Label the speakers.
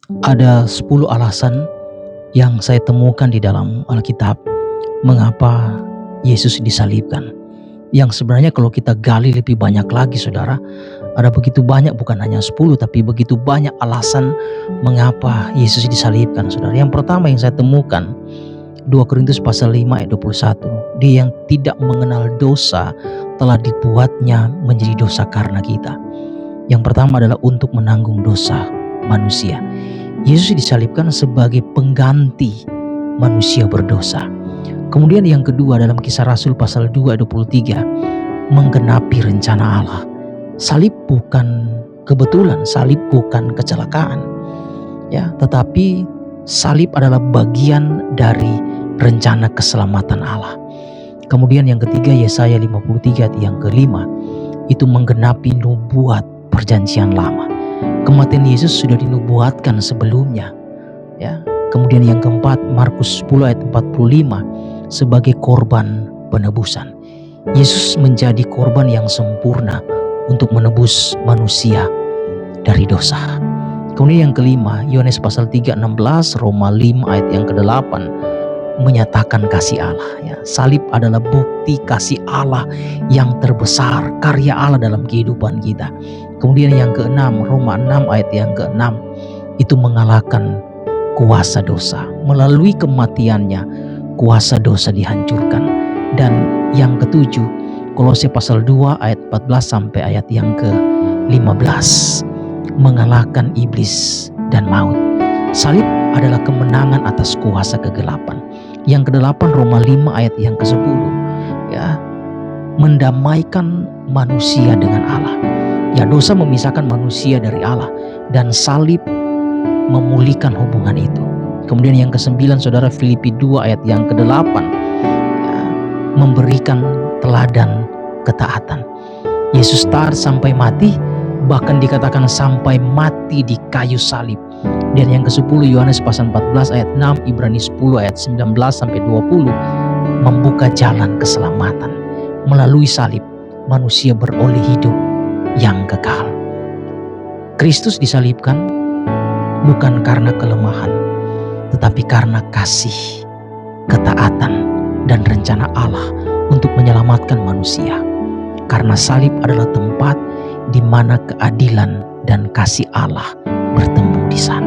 Speaker 1: Ada 10 alasan yang saya temukan di dalam Alkitab mengapa Yesus disalibkan. Yang sebenarnya kalau kita gali lebih banyak lagi saudara, ada begitu banyak, bukan hanya 10 tapi begitu banyak alasan mengapa Yesus disalibkan saudara. Yang pertama yang saya temukan 2 Korintus pasal 5 ayat 21. Dia yang tidak mengenal dosa telah dibuatnya menjadi dosa karena kita. Yang pertama adalah untuk menanggung dosa manusia. Yesus disalibkan sebagai pengganti manusia berdosa. Kemudian yang kedua dalam Kisah Rasul pasal 2 ayat 23, menggenapi rencana Allah. Salib bukan kebetulan, salib bukan kecelakaan. Ya, tetapi salib adalah bagian dari rencana keselamatan Allah. Kemudian yang ketiga Yesaya 53 ayat yang kelima, itu menggenapi nubuat perjanjian lama. Kematian Yesus sudah dinubuatkan sebelumnya. Ya. Kemudian yang keempat Markus 10 ayat 45 sebagai korban penebusan. Yesus menjadi korban yang sempurna untuk menebus manusia dari dosa. Kemudian yang kelima Yohanes pasal 3:16, Roma 5 ayat yang ke-8 menyatakan kasih Allah. Ya. Salib adalah bukti kasih Allah yang terbesar, karya Allah dalam kehidupan kita. Kemudian yang ke-6 Roma 6 ayat yang ke-6 itu mengalahkan kuasa dosa. Melalui kematiannya kuasa dosa dihancurkan. Dan yang ke-7 Kolose pasal 2 ayat 14 sampai ayat yang ke-15 mengalahkan iblis dan maut. Salib adalah kemenangan atas kuasa kegelapan. Yang ke-8 Roma 5 ayat yang ke-10 ya, mendamaikan manusia dengan Allah. Ya, dosa memisahkan manusia dari Allah dan salib memulihkan hubungan itu. Kemudian yang ke-9 saudara Filipi 2 ayat yang ke-8 ya, memberikan teladan ketaatan. Yesus taat sampai mati, bahkan dikatakan sampai mati di kayu salib. Dan yang ke-10 Yohanes pasal 14 ayat 6, Ibrani 10 ayat 19 sampai 20 membuka jalan keselamatan. Melalui salib manusia beroleh hidup yang kekal. Kristus disalibkan bukan karena kelemahan, tetapi karena kasih, ketaatan, dan rencana Allah untuk menyelamatkan manusia. Karena salib adalah tempat di mana keadilan dan kasih Allah bertemu di sana.